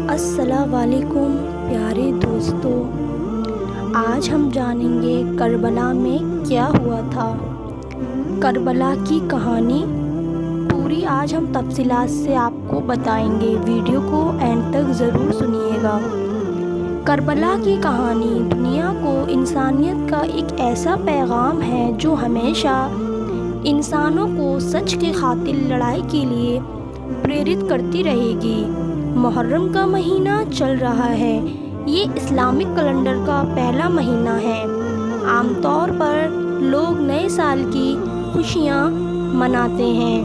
السلام علیکم پیارے دوستوں، آج ہم جانیں گے کربلا میں کیا ہوا تھا۔ کربلا کی کہانی پوری آج ہم تفصیلات سے آپ کو بتائیں گے، ویڈیو کو اینڈ تک ضرور سنیے گا۔ کربلا کی کہانی دنیا کو انسانیت کا ایک ایسا پیغام ہے جو ہمیشہ انسانوں کو سچ کی خاطر لڑائی کے لیے پریرت کرتی رہے گی۔ محرم کا مہینہ چل رہا ہے۔ یہ اسلامک کیلنڈر کا پہلا مہینہ ہے۔ عام طور پر لوگ نئے سال کی خوشیاں مناتے ہیں،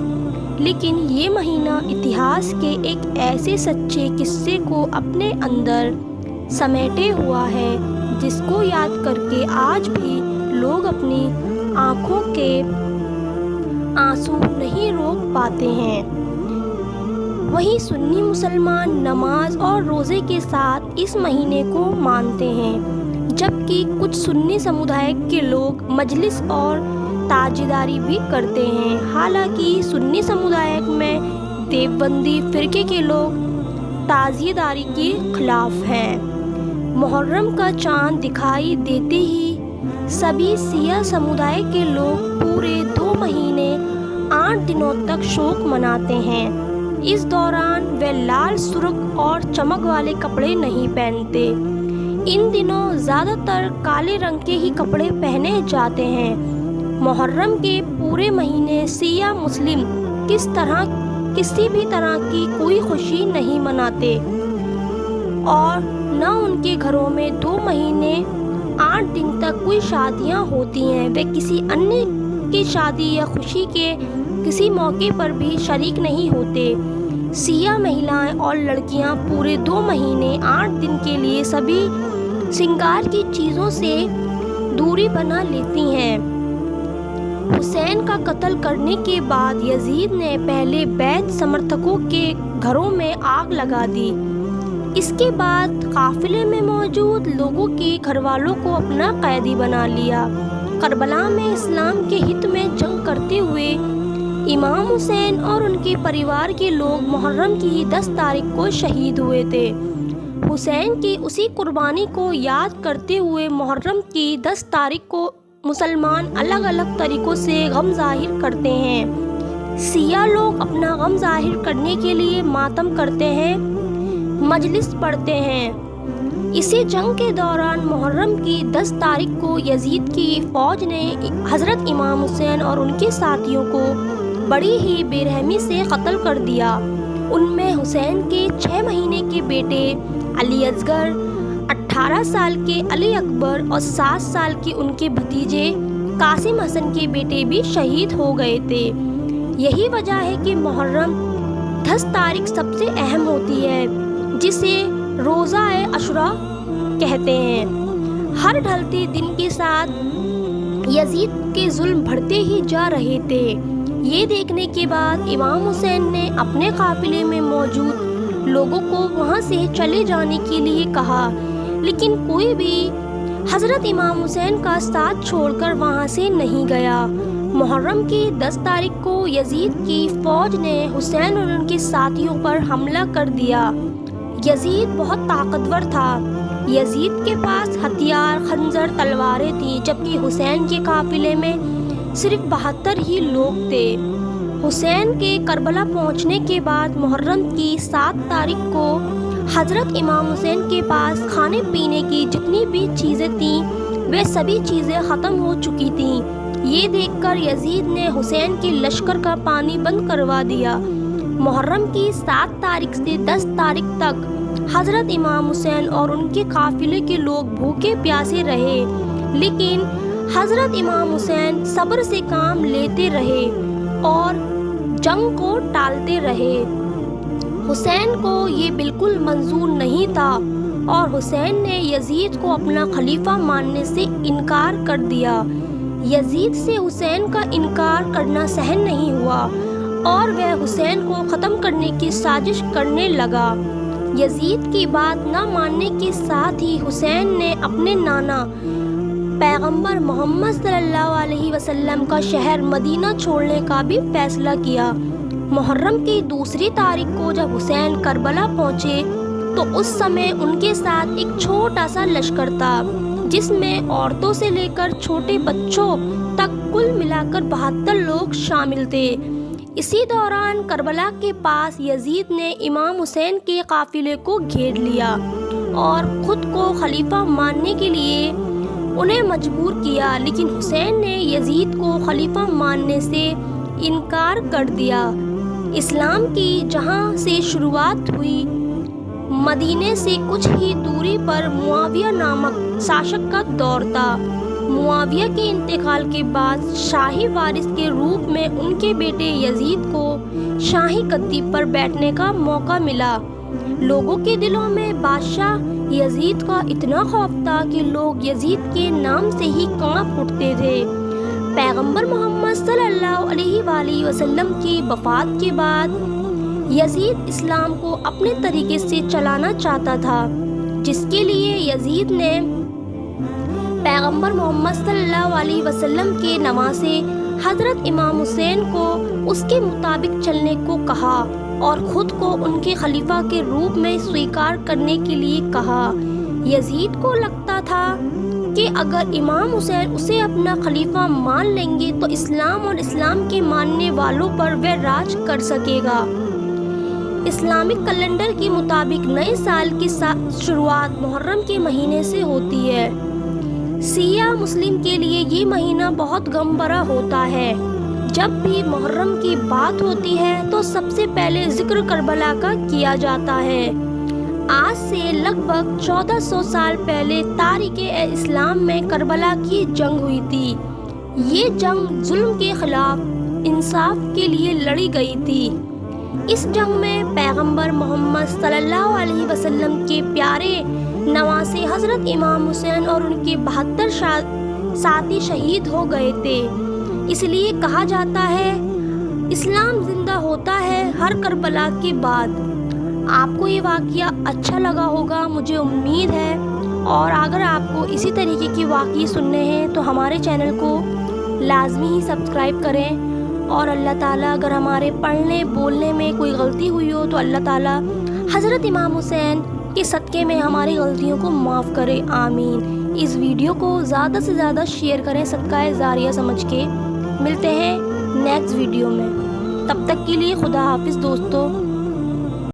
لیکن یہ مہینہ اتہاس کے ایک ایسے سچے قصے کو اپنے اندر سمیٹے ہوا ہے جس کو یاد کر کے آج بھی لوگ اپنی آنکھوں کے آنسو نہیں روک پاتے ہیں۔ وہیں سنی مسلمان نماز اور روزے کے ساتھ اس مہینے کو مانتے ہیں، جبکہ کچھ سنی سمدائے کے لوگ مجلس اور تاجداری بھی کرتے ہیں۔ حالانکہ سنی سمدائے میں دیوبندی فرقے کے لوگ تاجداری کے خلاف ہیں۔ محرم کا چاند دکھائی دیتے ہی سبھی سیاہ سمدائے کے لوگ پورے 2 مہینے 8 دنوں تک شوق مناتے ہیں۔ اس دوران وہ لال، سرخ اور چمک والے کپڑے نہیں پہنتے۔ ان دنوں زیادہ تر کالے رنگ کے ہی کپڑے پہنے جاتے ہیں۔ محرم کے پورے مہینے سیاہ مسلم کسی بھی طرح کی کوئی خوشی نہیں مناتے اور نہ ان کے گھروں میں 2 مہینے 8 دن تک کوئی شادیاں ہوتی ہیں۔ وہ کسی انیہ کی شادی یا خوشی کے کسی موقع پر بھی شریک نہیں ہوتے۔ سیاہ مہلائیں اور لڑکیاں پورے 2 مہینے 8 دن کے لیے سبھی سنگار کی چیزوں سے دوری بنا لیتی ہیں۔ حسین کا قتل کرنے کے بعد یزید نے پہلے بیعت سمرتھکوں کے گھروں میں آگ لگا دی۔ اس کے بعد قافلے میں موجود لوگوں کے گھر والوں کو اپنا قیدی بنا لیا۔ کربلا میں اسلام کے ہت میں جنگ کرتے ہوئے امام حسین اور ان کے پریوار کے لوگ محرم کی 10 تاریخ کو شہید ہوئے تھے۔ حسین کی اسی قربانی کو یاد کرتے ہوئے محرم کی 10 تاریخ کو مسلمان الگ الگ طریقوں سے غم ظاہر کرتے ہیں۔ سیاہ لوگ اپنا غم ظاہر کرنے کے لیے ماتم کرتے ہیں، مجلس پڑھتے ہیں۔ اسی جنگ کے دوران محرم کی 10 تاریخ کو یزید کی فوج نے حضرت امام حسین اور ان کے ساتھیوں کو بڑی ہی بے رحمی سے قتل کر دیا۔ ان میں حسین کے 6 مہینے کے بیٹے علی اصغر، 18 سال کے علی اکبر اور 7 سال کے ان کے بھتیجے قاسم حسن کے بیٹے بھی شہید ہو گئے تھے۔ یہی وجہ ہے کہ محرم 10 تاریخ سب سے اہم ہوتی ہے، جسے روزہ عاشوراء کہتے ہیں۔ ہر ڈھلتے دن کے ساتھ یزید کے ظلم بڑھتے ہی جا رہے تھے۔ یہ دیکھنے کے بعد امام حسین نے اپنے قافلے میں موجود لوگوں کو وہاں سے چلے جانے کے لیے کہا، لیکن کوئی بھی حضرت امام حسین کا ساتھ چھوڑ کر وہاں سے نہیں گیا۔ محرم کی 10 تاریخ کو یزید کی فوج نے حسین اور ان کے ساتھیوں پر حملہ کر دیا۔ یزید بہت طاقتور تھا۔ یزید کے پاس ہتھیار، خنجر، تلواریں تھیں، جبکہ حسین کے قافلے میں صرف 72 ہی لوگ تھے۔ حسین کے کربلا پہنچنے کے بعد محرم کی 7 تاریخ کو حضرت امام حسین کے پاس کھانے پینے کی جتنی بھی چیزیں تھیں وہ سبھی چیزیں ختم ہو چکی تھیں۔ یہ دیکھ کر یزید نے حسین کے لشکر کا پانی بند کروا دیا۔ محرم کی 7 تاریخ سے 10 تاریخ تک حضرت امام حسین اور ان کے قافلے کے لوگ بھوکے پیاسے رہے، لیکن حضرت امام حسین صبر سے کام لیتے رہے اور جنگ کو ٹالتے رہے۔ حسین کو یہ بالکل منظور نہیں تھا اور حسین نے یزید کو اپنا خلیفہ ماننے سے انکار کر دیا۔ یزید سے حسین کا انکار کرنا سہن نہیں ہوا اور وہ حسین کو ختم کرنے کی سازش کرنے لگا۔ یزید کی بات نہ ماننے کے ساتھ ہی حسین نے اپنے نانا پیغمبر محمد صلی اللہ علیہ وسلم کا شہر مدینہ چھوڑنے کا بھی فیصلہ کیا۔ محرم کی دوسری تاریخ کو جب حسین کربلا پہنچے تو اس سمے ان کے ساتھ ایک چھوٹا سا لشکر تھا جس میں عورتوں سے لے کر چھوٹے بچوں تک کل ملا کر 72 لوگ شامل تھے۔ اسی دوران کربلا کے پاس یزید نے امام حسین کے قافلے کو گھیر لیا اور خود کو خلیفہ ماننے کے لیے انہیں مجبور کیا، لیکن حسین نے یزید کو خلیفہ ماننے سے انکار کر دیا۔ اسلام کی جہاں سے شروعات ہوئی، مدینے سے کچھ ہی دوری پر معاویہ نامک شاشک کا دور تھا۔ معاویہ کے انتقال کے بعد شاہی وارث کے روپ میں ان کے بیٹے یزید کو شاہی گدی پر بیٹھنے کا موقع ملا۔ لوگوں کے دلوں میں بادشاہ یزید کا اتنا خوف تھا کہ لوگ یزید کے نام سے ہی کانپ اٹھتے تھے۔ پیغمبر محمد صلی اللہ علیہ وآلہ وسلم کی وفات کے بعد یزید اسلام کو اپنے طریقے سے چلانا چاہتا تھا، جس کے لیے یزید نے پیغمبر محمد صلی اللہ علیہ وسلم کے نواسے حضرت امام حسین کو اس کے مطابق چلنے کو کہا اور خود کو ان کے خلیفہ کے روپ میں سویکار کرنے کے لیے کہا۔ یزید کو لگتا تھا کہ اگر امام حسین اسے اپنا خلیفہ مان لیں گے تو اسلام اور اسلام کے ماننے والوں پر وہ راج کر سکے گا۔ اسلامک کیلنڈر کے مطابق نئے سال کی شروعات محرم کے مہینے سے ہوتی ہے۔ سیاہ مسلم کے لیے یہ مہینہ بہت غم بھرا ہوتا ہے۔ جب بھی محرم کی بات ہوتی ہے تو سب سے پہلے ذکر کربلا کا کیا جاتا ہے۔ آج سے لگ بھگ 1400 سال پہلے تاریخ اسلام میں کربلا کی جنگ ہوئی تھی۔ یہ جنگ ظلم کے خلاف انصاف کے لیے لڑی گئی تھی۔ اس جنگ میں پیغمبر محمد صلی اللہ علیہ وسلم کے پیارے نواسے حضرت امام حسین اور ان کے 72 ساتھی شہید ہو گئے تھے۔ اس لیے کہا جاتا ہے اسلام زندہ ہوتا ہے ہر کربلا کے بعد۔ آپ کو یہ واقعہ اچھا لگا ہوگا، مجھے امید ہے، اور اگر آپ کو اسی طریقے کے واقعے سننے ہیں تو ہمارے چینل کو لازمی ہی سبسکرائب کریں، اور اللہ تعالیٰ اگر ہمارے پڑھنے بولنے میں کوئی غلطی ہوئی ہو تو اللہ تعالیٰ حضرت امام حسین کے صدقے میں ہماری غلطیوں کو معاف کرے، آمین۔ اس ویڈیو کو زیادہ سے زیادہ شیئر کریں صدقہ جاریہ سمجھ کے۔ ملتے ہیں نیکسٹ ویڈیو میں، تب تک کے لیے خدا حافظ دوستو۔